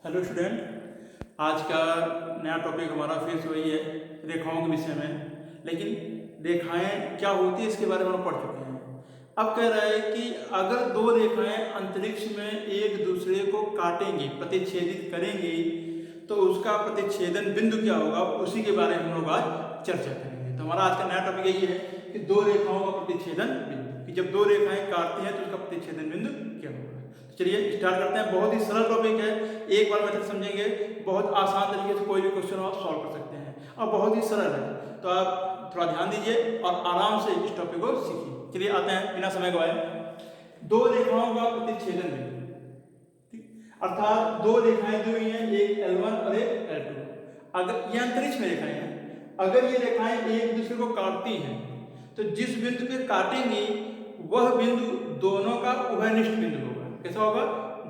Hello student, आज का नया टॉपिक हमारा फिर से वही है रेखाओं के विषय में। लेकिन रेखाएं क्या होती है इसके बारे में हम पढ़ चुके हैं। अब कह रहा है कि अगर दो रेखाएं अंतरिक्ष में एक दूसरे को काटेंगी, प्रतिच्छेदित करेंगी, तो उसका प्रतिच्छेदन बिंदु क्या होगा, उसी के बारे में हम लोग आज चर्चा करेंगे। तो हमारा आज का नया टॉपिक यही है कि दो रेखाओं का प्रतिच्छेदन बिंदु, कि जब दो रेखाएं काटती हैं तो उसका प्रतिच्छेदन बिंदु क्या होगा। चलिए स्टार्ट करते हैं। बहुत ही सरल टॉपिक है, एक बार मेथड समझेंगे, बहुत आसान तरीके से कोई भी क्वेश्चन आप सॉल्व कर सकते हैं और बहुत ही सरल है। तो आप थोड़ा ध्यान दीजिए और आराम से इस टॉपिक को सीखिए। चलिए आते हैं बिना समय गवाए। दो रेखाओं का प्रतिच्छेदन बिंदु, अर्थात दो रेखाएं दी हुई हैं, एक L1 और एक L2। अगर ये अंतरिक्ष में रेखाएं हैं, अगर ये रेखाएं एक दूसरे को काटती हैं तो जिस बिंदु पे काटेंगी वह बिंदु दोनों का उभयनिष्ठ बिंदु होगा। कैसा होगा?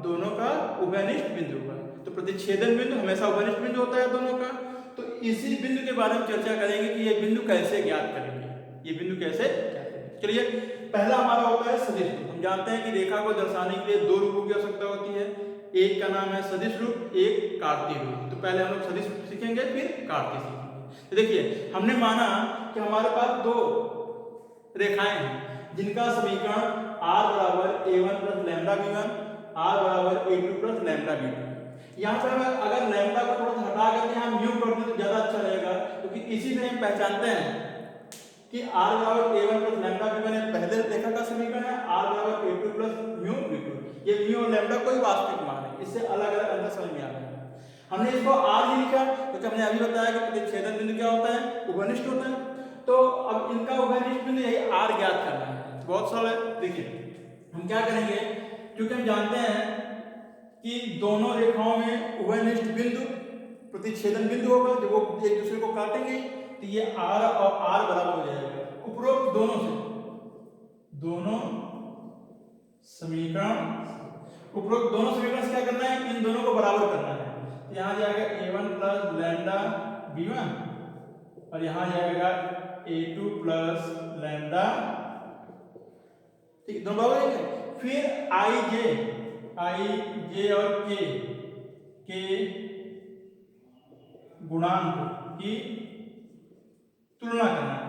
दोनों का उभयनिष्ठ बिंदु होगा। तो प्रतिच्छेदन बिंदु हमेशा उभयनिष्ठ बिंदु होता है दोनों का। तो इसी बिंदु के बारे में चर्चा करेंगे कि ये बिंदु कैसे ज्ञात करेंगे, ये बिंदु कैसे ज्ञात करेंगे। चलिए, पहला हमारा होता है सदिश रूप। हम जानते हैं कि रेखा को दर्शाने के लिए दो रूपों की आवश्यकता होती है, एक का नाम है सदिश रूप, एक कार्तीय रूप। तो पहले हम लोग सदिश रूप सीखेंगे, फिर कार्तीय सीखेंगे। तो देखिए, हमने माना कि हमारे पास दो रेखाएं हैं जिनका समीकरण r बराबर a1 plus lambda b1, r बराबर a2 प्लस लैम्डा b2। यहाँ से हमें अगर लैम्डा को थोड़ा सा हटा करके यहाँ म्यू कर दें तो ज्यादा अच्छा रहेगा, क्योंकि इसी से हम पहचानते हैं कि r बराबर a1 प्लस लैम्डा b1 पहले रेखा का समीकरण है, r बराबर a2 प्लस म्यू b2। ये म्यू और लैम्डा कोई वास्तविक मान है, इससे अलग अलग अंतर समझ में आ रहा है। हमने इसको r ही लिखा क्योंकि हमने अभी बताया कि प्रतिच्छेदन बिंदु क्या होता है, उभयनिष्ठ होता है। तो अब इनका उभयनिष्ठ बिंदु यही r ज्ञात करना है। बहुत सरल है। देखिए हम क्या करेंगे, क्योंकि हम जानते हैं कि दोनों रेखाओं में उभयनिष्ठ बिंदु प्रतिच्छेदन बिंदु होगा, जब वो एक दूसरे को काटेंगे तो ये r और r बराबर हो जाएगा। उपरोक्त दोनों से क्या करना है, इन दोनों को बराबर करना है। तो यहाँ जाएगा a1 प्लस लैम्डा b1 और यहाँ जाएगा a2 प्लस लैम्डा, ठीक, दोनों बराबर है। फिर i j और k गुणांक की तुलना करना है।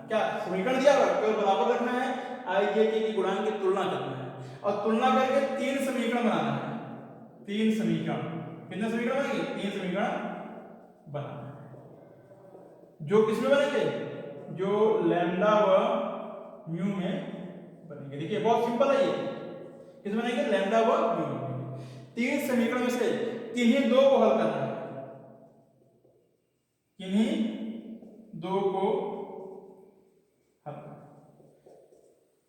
क्या समीकरण दिया हुआ है, केवल बराबर रखना है, i j k की गुणांक की तुलना करना है और तुलना करके तीन समीकरण बनाना है। तीन समीकरण, कितने समीकरण बनेंगे? तीन समीकरण बनाना है, जो किसमें बनेंगे? जो लैम्डा व म्यू में बनेंगे। देखिए बहुत सिंपल है, ये किस बनेंगे? लैम्डा व म्यू में बनेंगे। तीन समीकरण में से किन्हीं दो को हल करना है, किन्हीं दो को हल करना,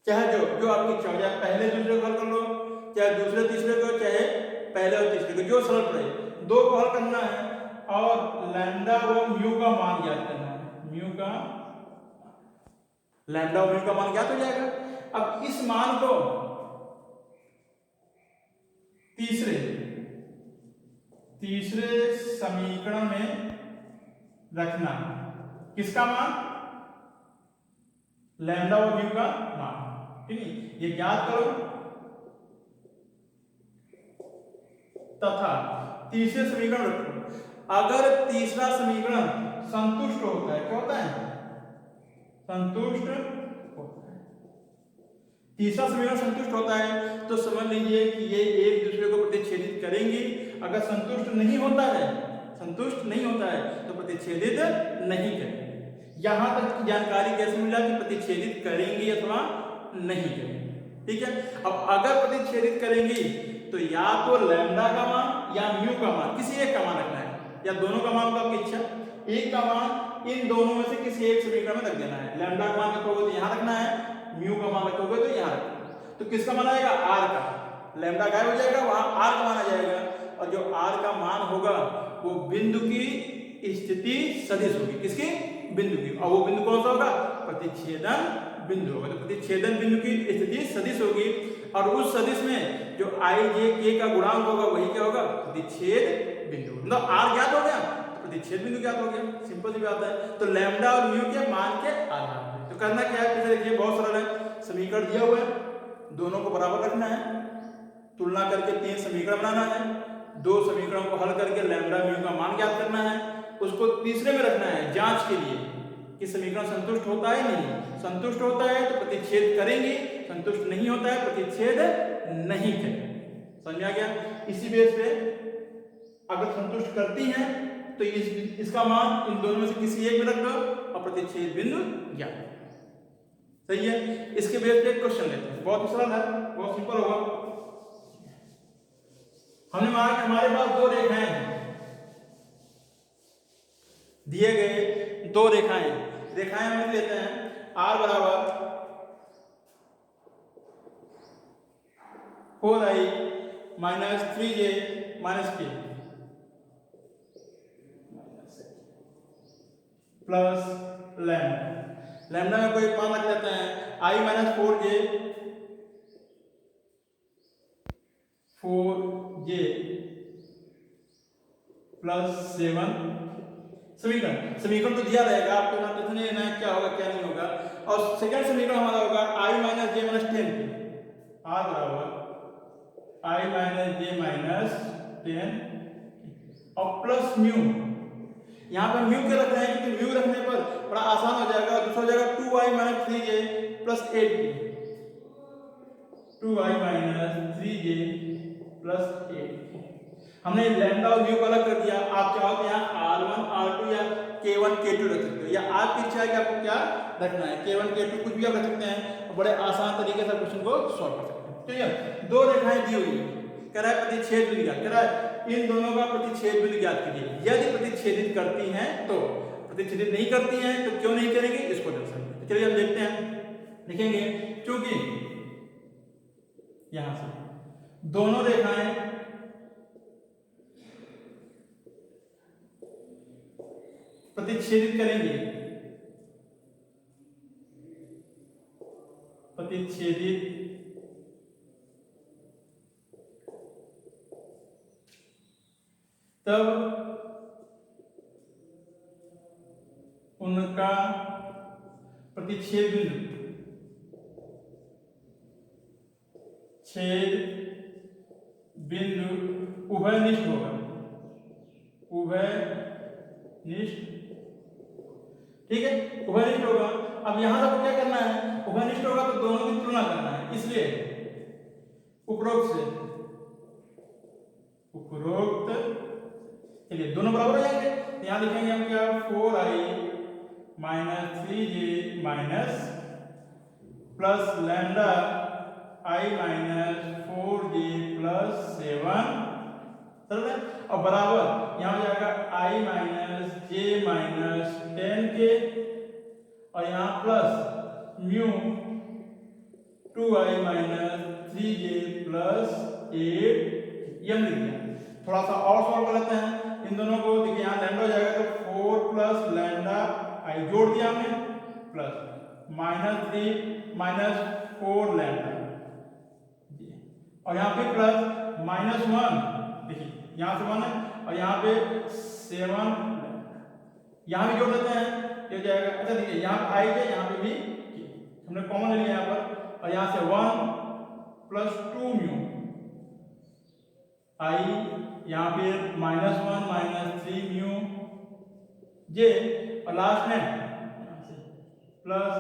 चाहे जो आपकी इच्छा हो, चाहे पहले दूसरे को हल कर लो, चाहे दूसरे तीसरे को, चाहे पहले और तीसरे को, जो सरल पड़े। दो को हल करना है और लैम्डा व म्यू का मान ज्ञात करना है। लैम्डा और म्यू का मान ज्ञात हो जाएगा। अब इस मान को तीसरे समीकरण में रखना है। किसका मान? लैम्डा और म्यू का मान, ठीक है, ये ज्ञात करो तथा तीसरे समीकरण रखो। अगर तीसरा समीकरण संतुष्ट होता है, क्या होता है? संतुष्ट होता है। तीसरा समीकरण संतुष्ट होता है तो समझ लीजिए कि ये एक दूसरे को प्रतिच्छेदित करेंगी। अगर संतुष्ट नहीं होता है तो प्रतिच्छेदित नहीं करेंगे। यहां तक की जानकारी कैसे मिला कि प्रतिच्छेदित करेंगी अथवा नहीं करेंगी, ठीक है। अब अगर प्रतिच्छेदित करेंगी तो या तो लैम्डा का मान या म्यू का मान, किसी एक का मान रखना है, या दोनों का मान होगा आपकी इच्छा। एक का मान इन दोनों में से किसी एक समीकरण में रख देना है। लैम्डा का मान रखोगे तो यहां रखना है, म्यू का मान रखोगे तो यहां रखना है। तो किसका मान आएगा? r का। लैम्डा गायब हो जाएगा, वहां r का मान आ जाएगा, और जो r का मान होगा वो बिंदु की स्थिति सदिश होगी। किसकी? बिंदु की। और वो बिंदु कौन सा होगा? प्रतिच्छेदन बिंदु होगा। तो प्रतिच्छेदन बिंदु की स्थिति सदिश होगी, और उस सदिश में जो i j k का गुणांक होगा वही क्या होगा? प्रतिच्छेद बिंदु। मतलब r ज्ञात हो गया तो प्रतिच्छेद बिंदु ज्ञात हो गया। सिंपल सी बात है। तो लैम्डा और म्यू के मान के आधार पर तो करना क्या है, देखिए बहुत सरल है। समीकरण दिया हुआ है, दोनों को बराबर रखना है, तुलना करके तीन समीकरण बनाना है, दो समीकरणों को हल करके लैम्डा म्यू का मान ज्ञात करना है, उसको तीसरे में रखना है जांच के लिए कि समीकरण संतुष्ट होता है नहीं। संतुष्ट होता है तो प्रतिच्छेद करेंगे, संतुष्ट नहीं होता है प्रतिच्छेद नहीं करेंगे। समझ आ गया? इसी बेस पे अगर संतुष्ट करती हैं तो इसका मान इन दोनों में से किसी एक में रख दो और प्रतिच्छेद बिंदु ज्ञात। सही है? इसके बेस पे एक क्वेश्चन लेते हैं, बहुत ही सरल है, बहुत सिंपल होगा। हमने माना कि हमारे पास दो रेखाएं हैं, दिए गए दो रेखाएं हम लेते हैं r बराबर 4i minus 3j minus k plus lambda में कोई मान रख लेते हैं i माइनस 4j प्लस 7। समीकरण तो दिया रहेगा, आपको यहाँ टेंशन नहीं लेना है क्या होगा क्या नहीं होगा। और सेकंड समीकरण हमारा होगा i minus j minus 10 r बराबर i माइनस j माइनस 10 और प्लस म्यू। यहाँ पर म्यू क्या रख रहे हैं क्योंकि म्यू रखने पर बड़ा आसान हो जाएगा, दूसरा हो जाएगा 2i minus 3j plus 8k 2i minus 3j plus 8k। हमने लैम्डा और म्यू को अलग कर दिया। आप चाहो तो यहाँ r1 r2 या k1 k2 रख सकते हो, या आपकी इच्छा है कि आपको क्या रखना है, k1 k2 कुछ भी आप रख सकते हैं और बड़े आसान तरीके से क्वेश्चन को सॉल्व कर सकते हैं। ठीक है? दो रेखाएं दी हुई है, कह रहा है प्रतिच्छेद बिंदु ज्ञात, कह रहा है इन दोनों का प्रतिच्छेद बिंदु ज्ञात कीजिए। यदि प्रतिच्छेदित करती हैं तो, प्रतिच्छेदित नहीं करती हैं तो क्यों नहीं करेंगे इसको दर्शाएंगे। चलिए हम देखते हैं, लिखेंगे क्योंकि यहां से दोनों रेखाएं प्रतिच्छेदित करेंगे, प्रतिच्छेदित तब उनका प्रतिच्छेद बिंदु छेद बिंदु उभयनिष्ठ होगा, उभयनिष्ठ। ठीक है? उभयनिष्ठ होगा। अब यहां से क्या करना है, उभयनिष्ठ होगा तो दोनों की तुलना करना है, इसलिए उपरोक्त चलिए दोनों बराबर हो जाएंगे। यहां लिखेंगे हम क्या 4i minus 3j minus plus lambda i minus 4j plus 7 और बराबर यहां हो जाएगा i minus j minus 10k और यहाँ plus mu 2i minus 3j plus 8 ये हमने लिख दिया। थोड़ा सा और सॉल्व कर लेते हैं इन दोनों को। देखिए यहाँ लैम्डा हो जाएगा तो 4 प्लस लैम्डा i जोड़ दिया हमने प्लस माइनस 3 माइनस 4 लैम्डा और यहाँ पे प्लस माइनस 1, देखिए यहाँ से 1 है और यहाँ पे 7 यहाँ भी जोड़ देते हैं, ये हो जाएगा। अच्छा देखिए यहाँ आई के यहाँ पे भी हमने कॉमन ले लिया यहाँ पर और यहाँ से 1 प्लस 2 म्यू आई, यहाँ पे -1 माइनस 3 म्यू जे और लास्ट में प्लस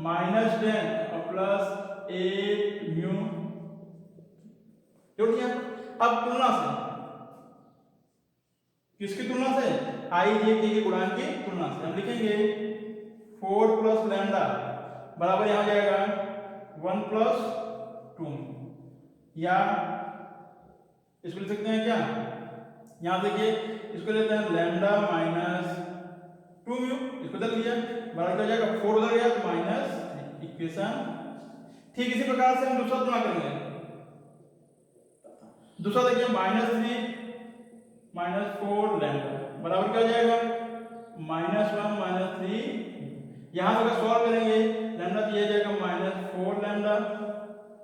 -10 और प्लस 8 म्यू जोड़ दिया। अब तुलना से, किसकी तुलना से, आई जे के गुणांक की तुलना से हम लिखेंगे 4 प्लस लैम्डा बराबर यहां जाएगा 1 प्लस 2 या इसको लिख सकते हैं क्या, यहां देखिए इसको लेते हैं लैम्डा माइनस 2 म्यू, इसको दे दिया बराबर हो जाएगा 4 उधर गया तो माइनस इक्वेशन। ठीक इसी प्रकार से हम दूसरा तुलना करेंगे। दूसरा देखिए -3 माइनस 4 लैम्डा बराबर क्या हो जाएगा -1 माइनस 3। यहां से अगर सॉल्व करेंगे लैम्डा दिया जाएगा -4 लैम्डा,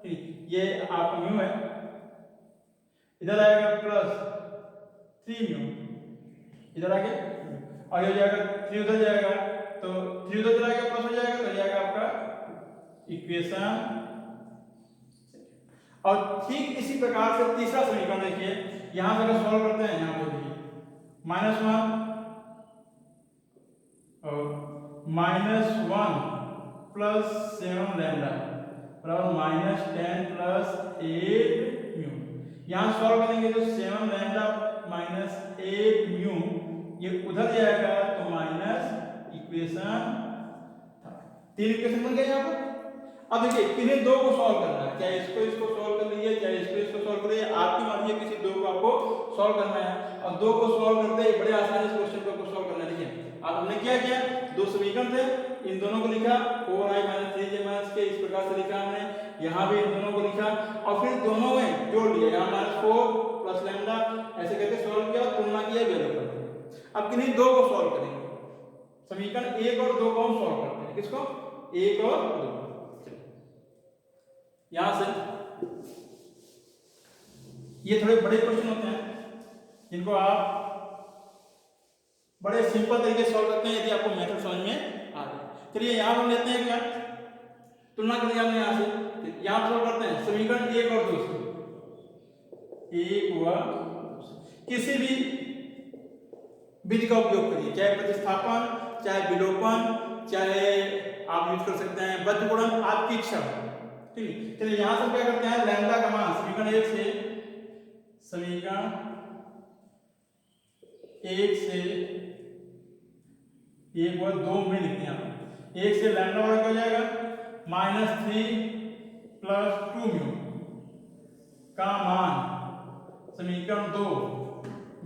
ठीक ये आपका म्यू है, इधर आएगा प्लस 3 म्यू, इधर आ गया और ये हो जाएगा 3 उधर जाएगा तो 3 उधर चला गया प्लस हो जाएगा तो जाएगा आपका इक्वेशन। और ठीक इसी प्रकार से तीसरा समीकरण देखिए यहाँ से अगर सॉल्व करते हैं, यहाँ पे देखिए -1 और -1 प्लस 7 लैम्डा बराबर -10 प्लस 8 म्यू। यहाँ सॉल्व करेंगे तो 7 लैम्डा माइनस 8 म्यू ये उधर जाएगा तो माइनस इक्वेशन 3 इक्वेशन बन गए यहाँ पर। अब देखिए किन्हीं दो को सॉल्व करना है, चाहे इसको सॉल्व कर लीजिए, चाहे इसको सॉल्व करिए, आपकी मर्जी है, किसी दो को आपको सॉल्व करना है। और दो को सॉल्व करते ही बड़े आसानी से क्वेश्चन को सॉल्व करना है। देखिए अब हमने क्या किया, दो समीकरण थे, इन दोनों को लिखा 4i - 3j - k, इस प्रकार से लिखा हमने, यहाँ भी इन दोनों को लिखा और फिर दोनों में जोड़ लिया, यहाँ -4 प्लस लैम्डा ऐसे करके सॉल्व किया, तुलना किया वैल्यू पर। अब किन्हीं दो को सॉल्व करेंगे, समीकरण 1 और 2 को हम सॉल्व करते हैं। किसको? 1 और 2। यहां से ये थोड़े बड़े क्वेश्चन होते हैं जिनको आप बड़े सिंपल तरीके से सॉल्व करते हैं यदि आपको मेथड समझ में आ जाए। चलिए यहां हम लेते हैं क्या, तुलना करिए हमने यहां से, यहां सॉल्व करते हैं समीकरण 1 और 2 से। 1 व किसी भी विधि का उपयोग करिए, चाहे प्रतिस्थापन, चाहे विलोपन, चाहे आप यूज कर सकते हैं बद्धगुणन, आपकी इच्छा हो। ठीक है, चलिए यहां से क्या करते हैं, लैम्डा का मान समीकरण 1 से 1 व 2 में लिखते हैं। 1 से लैम्डा बराबर क्या हो जाएगा, -3 प्लस 2 म्यू का मान समीकरण 2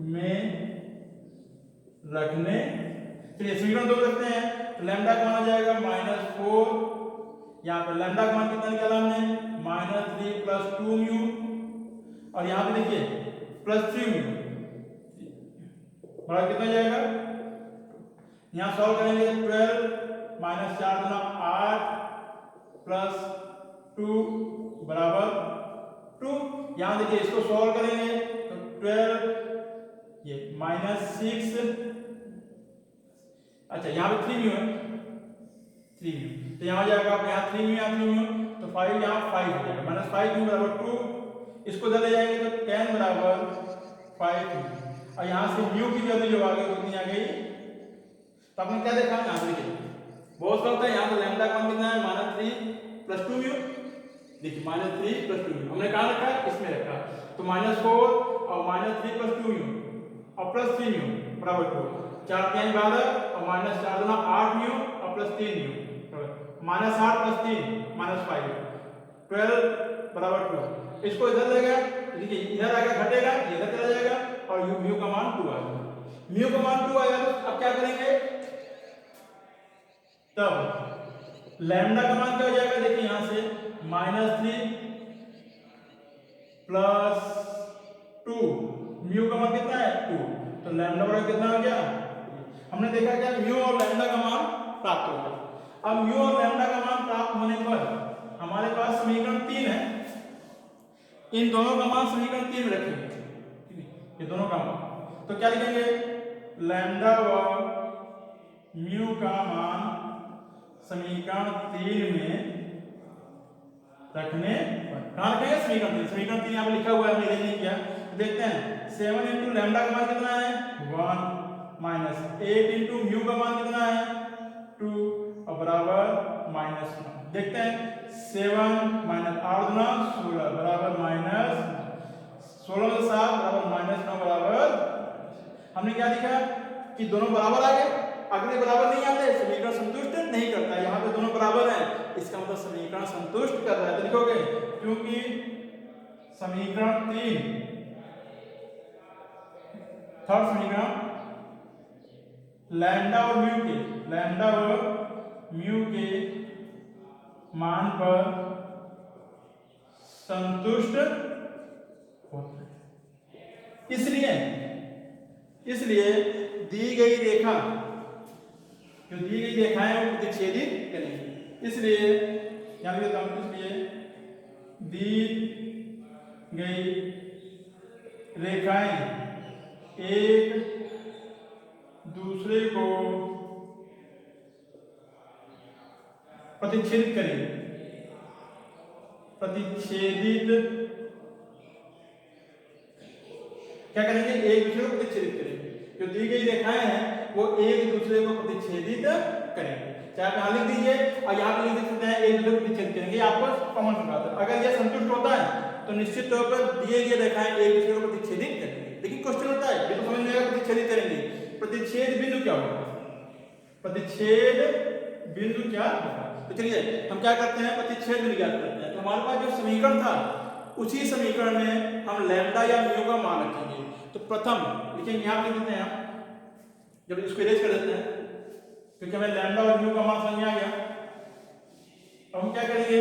में रखने। चलिए समीकरण 2 रखते हैं, तो लैम्डा का मान हो जाएगा -4, यहाँ पे लैम्डा का मान कितना निकाला हमने, -3 प्लस 2 म्यू, और यहाँ पे देखिए +3 म्यू बराबर कितना जाएगा, यहाँ सॉल्व करेंगे 12 - 4 गुना 8 प्लस 2 बराबर 2। यहाँ देखिए इसको सॉल्व करेंगे तो 12 ये -6, अच्छा यहाँ पे 3 म्यू है, 3 म्यू तो यहाँ हो जाएगा आपका, यहाँ 3 म्यू, यहाँ 3 म्यू तो 5, यहाँ 5 हो जाएगा, -5 म्यू बराबर 2। इसको इधर ले जाएंगे तो 10 बराबर 5 म्यू, और यहाँ से म्यू की वैल्यू जो आ गई उतनी आ गई। तो आपने क्या देखा, यहाँ से देखिए बहुत सरल था, यहाँ पे लैम्डा का मान कितना है, -3 प्लस 2 म्यू। देखिए -3 प्लस 2 म्यू हमने कहाँ रखा है, इसमें रखा, तो -4 और -3 प्लस 2 म्यू और प्लस 3 म्यू बराबर 2, 4 3 12 और -4 गुना 8 म्यू और प्लस 3 म्यू, -8 प्लस 3 -5, 12 बराबर 2। इसको इधर ले गया, देखिए इधर आएगा घटेगा, इधर चला जाएगा और म्यू का मान 2 आएगा। म्यू का मान 2 आएगा तो अब क्या करेंगे, तब लैम्डा का मान क्या हो जाएगा, देखिए यहां से -3 प्लस 2, म्यू का मान कितना है 2, तो लैम्डा बराबर कितना हो गया, हमने देखा क्या म्यू और लैम्डा का मान प्राप्त हो गया। अब म्यू और लैम्डा का मान प्राप्त होने पर हमारे पास समीकरण 3 है, इन दोनों का मान समीकरण 3 में रखेंगे, ये दोनों का मान, तो क्या लिखेंगे, लैम्डा व म्यू का मान समीकरण 3 में रखने पर, कहाँ रखेंगे, समीकरण 3, समीकरण 3 यहाँ पे लिखा हुआ है, मैंने नहीं किया, देखते हैं 7 इंटू लैम्डा का मान कितना है 1 माइनस 8 इंटू म्यू का मान कितना है 2 और बराबर -1। देखते हैं 7 माइनस 8 गुना 16 बराबर -16 में 7 बराबर -9 बराबर, हमने क्या लिखा कि दोनों बराबर आ गए, अगले बराबर नहीं आते समीकरण संतुष्ट नहीं करता, यहाँ पे दोनों बराबर हैं, इसका मतलब समीकरण संतुष्ट कर रहा है, तो लिखोगे क्योंकि समीकरण 3 थर्ड समीकरण लैम्डा और म्यू के मान पर संतुष्ट होता है। इसलिए दी गई रेखा, जो दी गई रेखाएं वो प्रतिच्छेदित करेंगी, इसलिए यहां लिखता हूं, इसलिए दी गई रेखाएं एक दूसरे को प्रतिच्छेदित करेंगे, प्रतिच्छेदित क्या करेंगे, एक दूसरे को प्रतिच्छेदित करेंगे। जो दी गई रेखाएं हैं वो एक दूसरे को प्रतिच्छेदित करेंगे। चाहे आप यहाँ लिख दीजिए और यहाँ पे लिख सकते हैं एक दूसरे को प्रतिच्छेदित करेंगे, आपको कॉमन समझाता है। अगर यह संतुष्ट होता है तो निश्चित तौर पर दिए गए रेखाएं एक दूसरे को प्रतिच्छेदित करेंगे। लेकिन क्वेश्चन होता है, ये तो समझ में आएगा प्रतिच्छेदित करेंगे, प्रतिच्छेद बिंदु क्या होगा, प्रतिच्छेद बिंदु क्या होगा। तो चलिए हम क्या करते हैं, प्रतिच्छेद बिंदु ज्ञात करते हैं। तो हमारे पास जो समीकरण था उसी समीकरण में हम लैम्डा या म्यू का मान रखेंगे। तो प्रथम लिखेंगे, यहाँ पे लिख देते हैं हम, जब इसको इरेज कर देते हैं क्योंकि हमें लैम्डा और म्यू का मान समझ में आ गया। अब हम क्या करेंगे,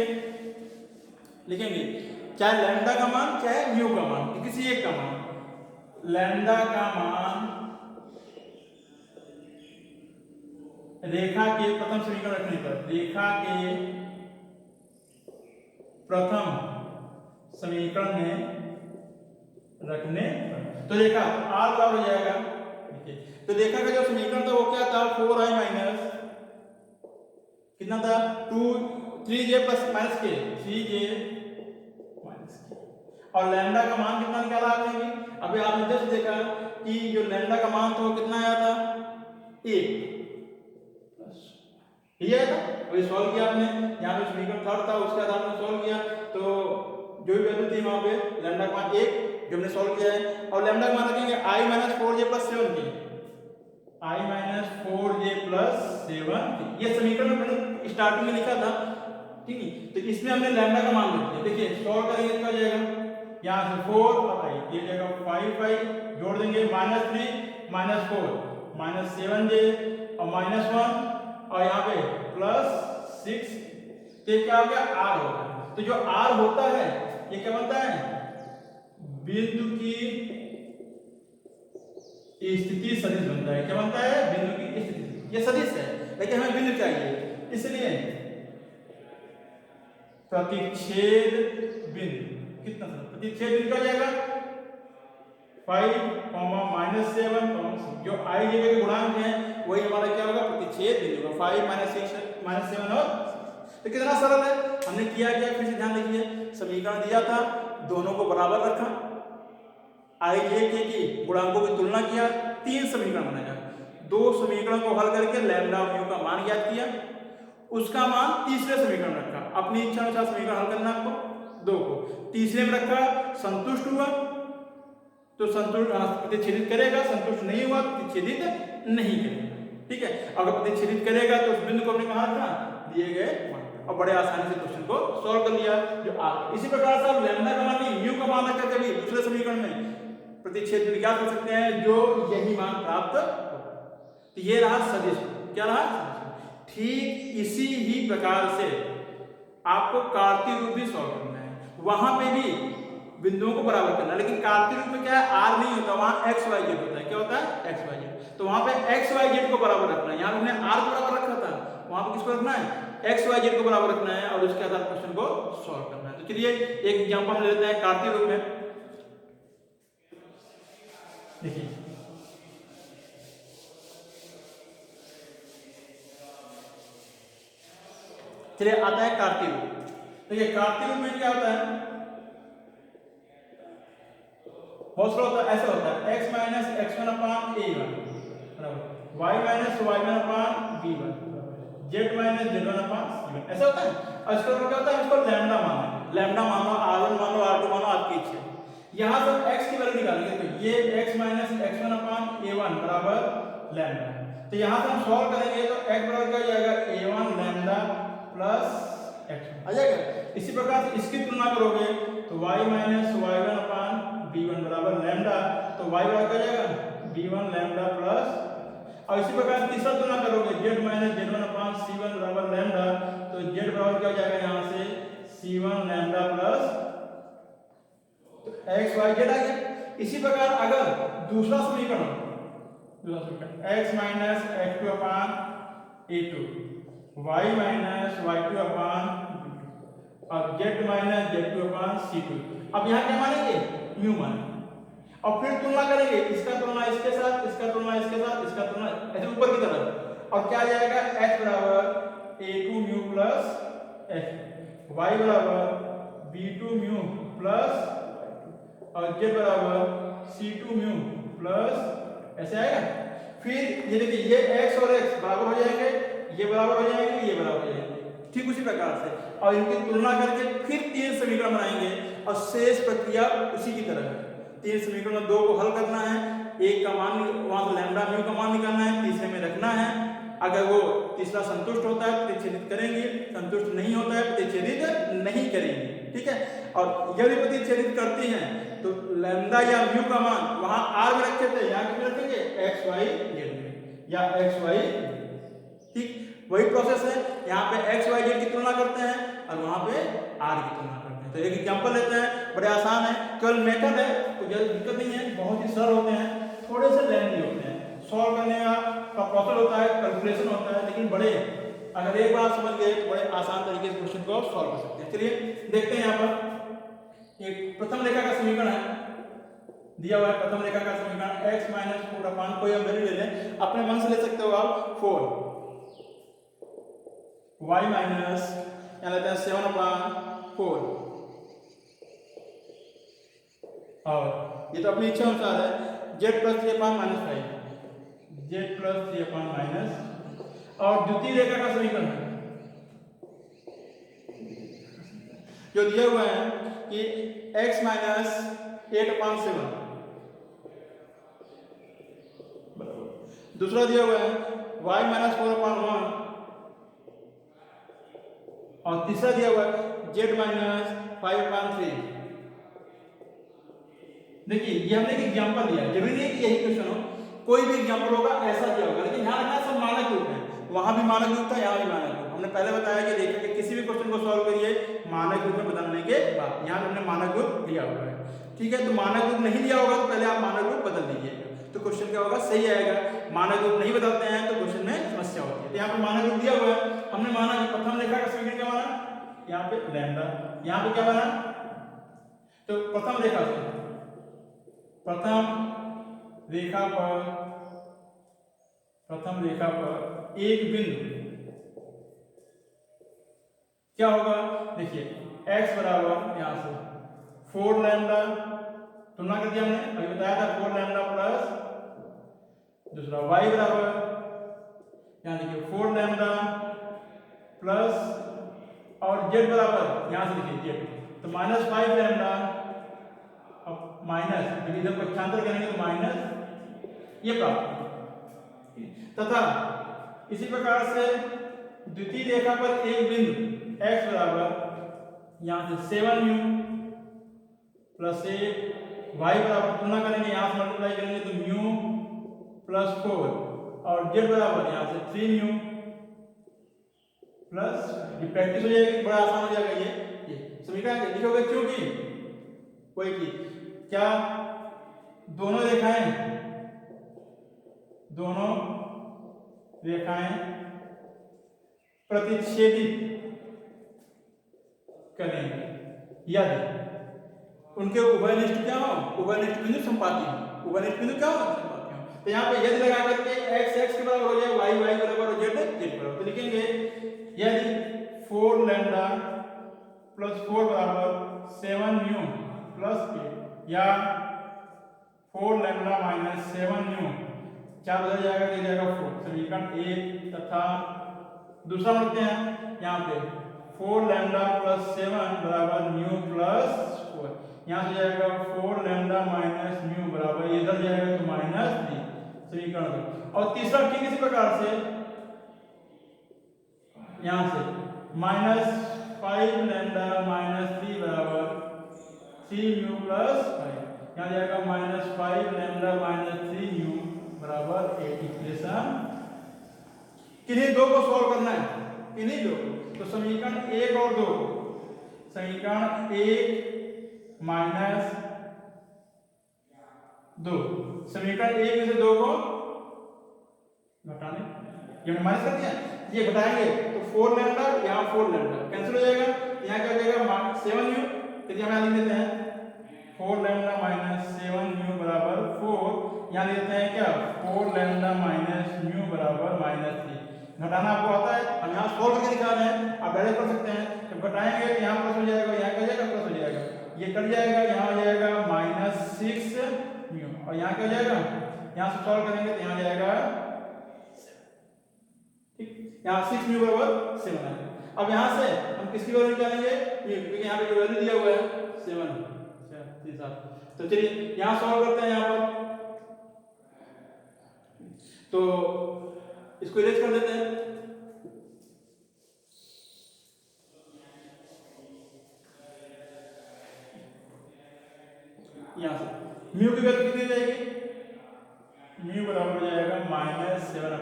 लिखेंगे चाहे लैम्डा का मान चाहे म्यू का मान, किसी एक का मान। लैम्डा का मान रेखा के प्रथम समीकरण रखने पर, रेखा के प्रथम समीकरण में रखने पर, तो रेखा r बराबर हो जाएगा। तो रेखा का जो समीकरण था वो क्या था, 4i माइनस कितना था, 3j प्लस माइनस के, 3j माइनस के, और लैम्डा का मान कितना निकाला आपने। अभी आपने जस्ट देखा कि जो लैम्डा का मान था वो कितना आया था, 1 ये आया था। अभी सॉल्व किया आपने, यहाँ पे समीकरण थर्ड था उसके आधार पर सॉल्व किया, तो जो भी वैल्यू थी वहां पे लैम्डा का मान 1 जो हमने सॉल्व किया है। और लैम्डा का मान रखेंगे i माइनस 4j प्लस 7 की, i माइनस 4j प्लस 7। ये समीकरण मैंने स्टार्टिंग में लिखा था, ठीक है। तो इसमें हमने लैम्डा का मान लिख दिया। देखिए सॉल्व करेंगे तो हो जाएगा, यहाँ से 4 और i ये जाएगा 5 जोड़ देंगे, माइनस 3 माइनस 4 माइनस 7j और माइनस 1 और यहाँ पे प्लस 6। तो क्या हो गया, r होगा। तो जो r होता है ये क्या बनता है, बिंदु की स्थिति सदिश बनता है। क्या बनता है, बिंदु की स्थिति। ये सदिश है लेकिन हमें बिंदु चाहिए, इसलिए प्रतिच्छेद बिंदु कितना, प्रतिच्छेद बिंदु क्या हो जाएगा, 5 माइनस 7 जो i जगह के गुणांक है वही हमारा क्या होगा, प्रतिच्छेद बिंदु का 5 माइनस 6 माइनस 7 और। तो कितना सरल है, हमने किया क्या, फिर से ध्यान देखिए, समीकरण दिया था, दोनों को बराबर रखा, i j k की गुणांकों की तुलना किया, 3 समीकरण बनाया, 2 समीकरण को हल करके लैम्डा और म्यू का मान ज्ञात किया, उसका मान तीसरे समीकरण रखा, अपनी इच्छा अनुसार समीकरण हल करना आपको, 2 को तीसरे में रखा, संतुष्ट हुआ तो संतुष्ट प्रतिच्छेदित करेगा, संतुष्ट नहीं हुआ प्रतिच्छेदित नहीं करेगा। ठीक है, अगर प्रतिच्छेदित करेगा तो उस बिंदु को हमने कहाँ रखा, दिए गए मान, और बड़े आसानी से क्वेश्चन को सॉल्व कर लिया जो आ। इसी प्रकार से आप लैम्डा का मान भी म्यू का मान रखकर कभी दूसरे समीकरण में प्रतिच्छेद ज्ञात कर सकते हैं जो यही मान प्राप्त हो। तो ये रहा सदिश, क्या रहा, ठीक इसी ही प्रकार से आपको कार्तीय रूप भी सॉल्व करना है, वहां पे भी बिंदुओं को बराबर करना है, लेकिन कार्तीय रूप में क्या है, r नहीं होता, वहां x y z होता है। क्या होता है, x y z। तो वहां पे x y z को बराबर रखना है, यहाँ हमने r को बराबर रखा था, वहां पे किसको रखना है, x y z को बराबर रखना है और उसके आधार पर क्वेश्चन को सॉल्व करना है। तो चलिए एक एग्जांपल ले लेते हैं कार्तीय रूप में। देखिए चलिए आता है कार्तीय रूप। देखिए कार्तीय रूप में क्या होता है, बहुत सरल होता है, ऐसा होता है x माइनस x1 अपान a1 बराबर y माइनस y1 अपान b1 z माइनस z1 अपान c1, ऐसा होता है। और इसका क्या होता है, इसको लैम्डा मानो, लैम्डा मानो, r1 मानो, r2 मानो, आपकी इच्छा। यहाँ से x की वैल्यू निकालेंगे, तो ये x माइनस x1 अपान a1 बराबर लैम्डा। तो यहाँ से हम सॉल्व करेंगे तो x बराबर क्या हो जाएगा, a1 लैम्डा प्लस x1 आ जाएगा। इसी प्रकार से इसकी तुलना करोगे तो y माइनस y1 अपान b1 बराबर लैम्डा, तो y बराबर क्या हो जाएगा, b1 लैम्डा प्लस, और इसी प्रकार तीसरा तुलना करोगे z माइनस z1 अपान c1 बराबर लैम्डा, तो z बराबर क्या हो जाएगा, यहाँ से c1 lambda plus x y z आ गया। इसी प्रकार अगर दूसरा समीकरण x माइनस x2 अपान a2 y माइनस y2 अपान और z माइनस z2 अपान c2, अब यहाँ क्या मानेंगे, म्यू मानेंगे, और फिर तुलना करेंगे, इसका तुलना इसके साथ, इसका तुलना इसके साथ, इसका तुलना ऐसे ऊपर की तरफ, और क्या जाएगा, x बराबर a2 mu plus x, y बराबर b2 म्यू प्लस, और z बराबर c2 म्यू प्लस ऐसे आएगा। फिर ये देखिए ये x और x बराबर हो जाएंगे, ये बराबर हो जाएंगे, ये बराबर हो जाएंगे, ठीक उसी प्रकार से। और इनकी तुलना करके फिर 3 समीकरण बनाएंगे और शेष प्रक्रिया उसी की तरह है। 3 समीकरण में 2 को हल करना है, एक का मान वहां से लैम्डा म्यू का मान निकालना है, तीसरे में रखना है। अगर वो तीसरा संतुष्ट होता है प्रतिच्छेदित करेंगे, संतुष्ट नहीं होता है प्रतिच्छेदित नहीं करेंगे, ठीक है। और यदि प्रतिच्छेदित करती हैं तो लैम्डा या म्यू का मान वहां आर में रखे थे, यहाँ कितने रखेंगे एक्स वाई जेड में या एक्स वाई, ठीक वही प्रोसेस है। यहाँ पे एक्स वाई जेड की तुलना करते हैं और वहां पे आर की तुलना करते हैं। तो एक एग्जांपल लेते हैं, बड़े आसान है, केवल मेथड है तो ज्यादा दिक्कत नहीं है, बहुत ही सरल होते हैं, थोड़े से लेंथी होते हैं, सॉल्व करने का प्रोसेस होता है, कैलकुलेशन होता है, लेकिन बड़े अगर एक बार समझ गए तो बड़े आसान तरीके से क्वेश्चन को सॉल्व कर सकते हैं। चलिए देखते हैं, यहाँ पर एक प्रथम रेखा का समीकरण है दिया हुआ है। प्रथम रेखा का समीकरण x माइनस 4 अपान कोई हम वैल्यू ले लें, अपने मन से ले सकते हो आप 4, y माइनस यहाँ लेते हैं 7 अपान 4, और ये तो अपनी इच्छा अनुसार है z plus 3 upon minus 5, z plus 3 upon minus. और द्वितीय रेखा का समीकरण है जो दिया हुआ है कि x माइनस 8 अपान 7, दूसरा दिया हुआ है y माइनस 4 अपान 1, और तीसरा दिया हुआ है z माइनस 5 अपान 3। देखिए ये हमने एक एग्जांपल दिया है, जरूरी नहीं कि यही क्वेश्चन हो, कोई भी एग्जांपल होगा ऐसा दिया होगा, लेकिन ध्यान रखना सब मानक रूप है, वहां भी मानक रूप था, यहाँ भी मानक रूप। हमने पहले बताया कि देखिए कि किसी भी क्वेश्चन को सॉल्व करिए मानक रूप में बदलने के बाद, यहाँ हमने मानक रूप दिया हुआ है, ठीक है। तो मानक रूप नहीं दिया होगा तो पहले आप मानक रूप बदल दीजिएगा, तो क्वेश्चन क्या होगा, सही आएगा। मानक रूप नहीं बदलते हैं तो क्वेश्चन में समस्या होती है। तो यहाँ पे मानक रूप दिया हुआ है, हमने माना कि प्रथम रेखा का समीकरण क्या माना, यहाँ पे लैम्डा, यहाँ पे क्या बना, तो प्रथम रेखा पर एक बिंदु क्या होगा, देखिए x बराबर यहाँ से 4 लैम्डा, तुलना कर दिया हमने, अभी बताया था 4 लैम्डा प्लस दूसरा y बराबर यहाँ देखिए 4 लैम्डा प्लस और z बराबर यहाँ से देखिए z, तो माइनस 5 लैम्डा, अब माइनस जब इधर पक्षांतर करेंगे तो माइनस ये प्राप्त, तथा इसी प्रकार से द्वितीय रेखा पर एक बिंदु x बराबर यहाँ से 7 म्यू प्लस 8, y बराबर तुलना करेंगे, यहाँ से मल्टीप्लाई करेंगे तो म्यू प्लस 4, और z बराबर यहाँ से 3 म्यू प्लस, ये प्रैक्टिस हो जाएगी, बड़ा आसान हो जाएगा। ये समीकरण लिखोगे क्योंकि कोई की क्या दोनों रेखाएं प्रतिच्छेदित करेंगे यदि उनके उभयनिष्ठ क्या हो, उभयनिष्ठ बिंदु संपाती हो, उभयनिष्ठ बिंदु क्या हो, संपाती हो। तो यहाँ पे यदि लगा करके x x के बराबर हो जाए, y y बराबर हो जाए, z z बराबर, तो लिखेंगे यदि 4 लैम्डा प्लस 4 बराबर 7 म्यू प्लस 8 या 4 लैम्डा माइनस 7 म्यू, क्या बदल जाएगा, दे जाएगा 4, समीकरण 1 तथा दूसरा लिखते हैं यहाँ पे 4 लैम्डा प्लस 7 बराबर म्यू प्लस 4, यहाँ से जाएगा 4 लैम्डा माइनस म्यू बराबर, ये इधर जाएगा तो माइनस 3, समीकरण 2। और तीसरा ठीक इसी प्रकार से यहाँ से माइनस 5 लैम्डा माइनस 3 बराबर 3 म्यू प्लस 5, यहाँ जाएगा माइनस 5 लैम्डा माइनस 3 म्यू बराबर 8। इक्वेशन किन्हीं दो को सॉल्व करना है, किन्हीं दो, तो समीकरण 1 और 2, समीकरण 1 माइनस 2, समीकरण 1 में से 2 को घटाने, ये माइनस कर दिया, ये घटाएंगे तो 4 लैम्डा, यहाँ 4 लैम्डा कैंसिल हो जाएगा, यहाँ क्या हो जाएगा 7 म्यू, तो यहाँ लिख देते हैं 4 लैम्डा माइनस 7 म्यू बराबर 4, यहाँ लिख देते हैं क्या 4 लैम्डा माइनस म्यू बराबर माइनस 3। घटाना आपको आता है, हम यहाँ सोल्व करके दिखा रहे हैं, आप डायरेक्ट कर सकते हैं, जब घटाएंगे तो यहाँ प्लस हो जाएगा, यहाँ क्या हो जाएगा प्लस हो जाएगा, ये कट जाएगा, यहाँ हो जाएगा -6 म्यू, और यहाँ क्या हो जाएगा, यहाँ से सॉल्व करेंगे तो यहाँ जाएगा 7, ठीक, यहाँ 6 म्यू बराबर 7 आएगा। अब यहाँ से हम किसकी वैल्यू निकालेंगे, क्योंकि यहाँ पे जो वैल्यू दिया हुआ है 7, तो चलिए यहाँ सॉल्व करते हैं यहाँ पर, तो इसको इरेज कर देते हैं। यहाँ से म्यू की वैल्यू कितनी जाएगी, म्यू बराबर हो जाएगा -7/।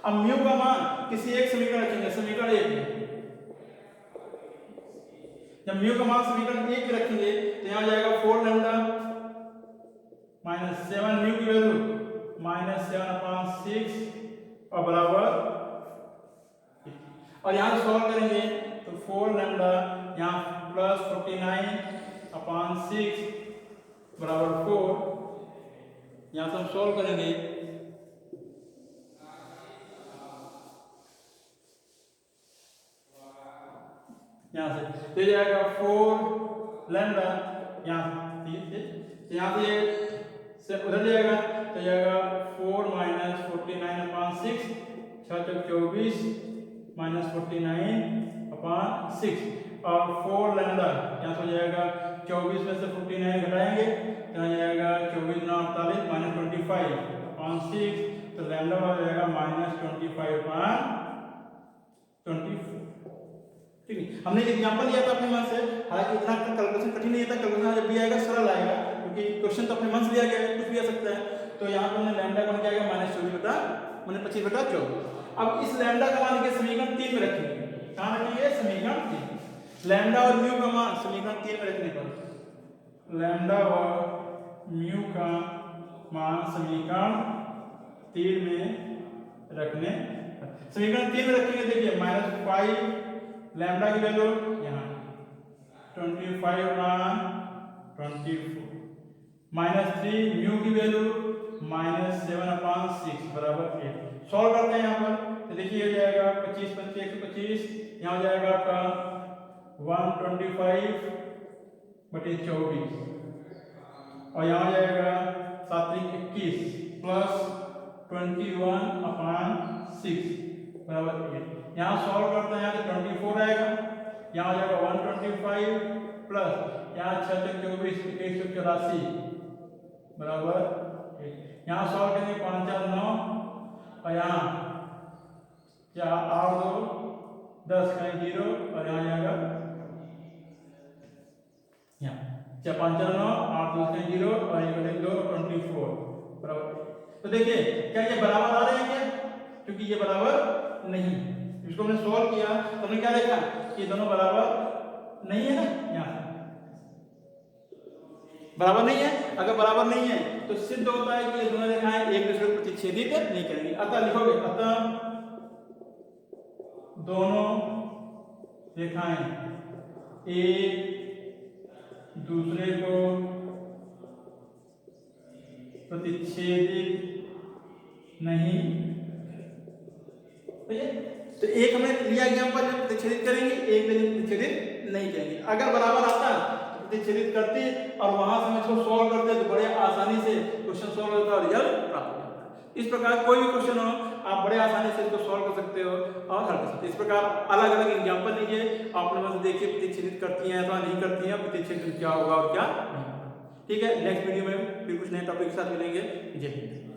अब म्यू का मान किसी एक समीकरण रखेंगे, समीकरण 1 में, जब म्यू का मान समीकरण 1 में रखेंगे तो यहाँ जाएगा 4 लैम्डा -7, म्यू की वैल्यू -7/6 और बराबर, और यहाँ सॉल्व करेंगे तो 4 लैम्डा यहाँ प्लस 49/6 बराबर 4, यहाँ से हम सॉल्व करेंगे यहाँ से तो जाएगा 4 लैम्डा, यहाँ से उधर जाएगा तो जाएगा 4 - 49/6, 6 × 24 -49/6 और 4 लैम्डा यहाँ से हो जाएगा 24 में से 49 घटाएंगे तो यहाँ जाएगा 24 × 48 -25/6, तो लैम्डा हो जाएगा -25/24, ठीक है। हमने एग्जांपल लिया था अपने मन से, हालांकि इतना कैलकुलेशन कठिन नहीं था, कैलकुलेशन जब भी आएगा सरल आएगा, क्योंकि क्वेश्चन तो अपने मन से लिया गया है, कुछ भी आ सकता है। तो यहाँ पर हमने लैम्डा का क्या आएगा -25/24। अब इस लैम्डा का मान के समीकरण 3 में रखेंगे, कहाँ रखेंगे, समीकरण 3, लैम्डा और म्यू का मान समीकरण 3 में रखने पर, लैम्डा और म्यू का मान समीकरण 3 में रखने, समीकरण 3 में रखेंगे, देखिए -5 लैम्डा की वैल्यू यहाँ 25/24, -3 म्यू की वैल्यू -7/6 बराबर 8। सॉल्व करते हैं यहाँ पर, तो देखिए हो जाएगा 25 × 5 = 125, यहाँ हो जाएगा आपका 125/24 और यहाँ हो जाएगा 7 × 21 प्लस 21/6 बराबर 8। यहाँ सॉल्व करते हैं, यहाँ से 24 आएगा, यहाँ हो जाएगा 125 प्लस यहाँ 6 × 24 184 बराबर 8। यहाँ सॉल्व करेंगे 5 × 4 = 9 और यहाँ 4 8 2 10 करें 0 और यहाँ जाएगा, यहाँ 4 5 4 9 8 2 करें 0 और ये करें 2 24 बराबर। तो देखिए क्या ये बराबर आ रहे हैं क्या, क्योंकि ये बराबर नहीं, इसको हमने सॉल्व किया तो हमने क्या देखा कि दोनों बराबर नहीं है ना, यहाँ बराबर नहीं है। अगर बराबर नहीं है तो सिद्ध होता है कि ये दोनों रेखाएं एक दूसरे को प्रतिच्छेदित नहीं करेंगी। अतः लिखोगे, अतः दोनों रेखाएं एक दूसरे को प्रतिच्छेदित नहीं, तो एक हमने लिया एग्जांपल में प्रतिच्छेदित करेंगे, एक में प्रतिच्छेदित नहीं करेंगे। अगर बराबर आता तो प्रतिच्छेदित करते और वहां से हम इसको सॉल्व करते तो बड़े आसानी से क्वेश्चन सॉल्व होता और रिजल्ट प्राप्त हो जाता है। इस प्रकार कोई भी क्वेश्चन हो आप बड़े आसानी से इसको सॉल्व कर सकते हो और हल कर सकते हो। इस प्रकार अलग अलग एग्जांपल लीजिए, अपने मन से देखिए प्रतिच्छेदित करती हैं अथवा नहीं करती हैं, प्रतिच्छेदित क्या होगा और क्या नहीं। ठीक है, नेक्स्ट वीडियो में फिर कुछ नए टॉपिक के साथ मिलेंगे। जय हिंद।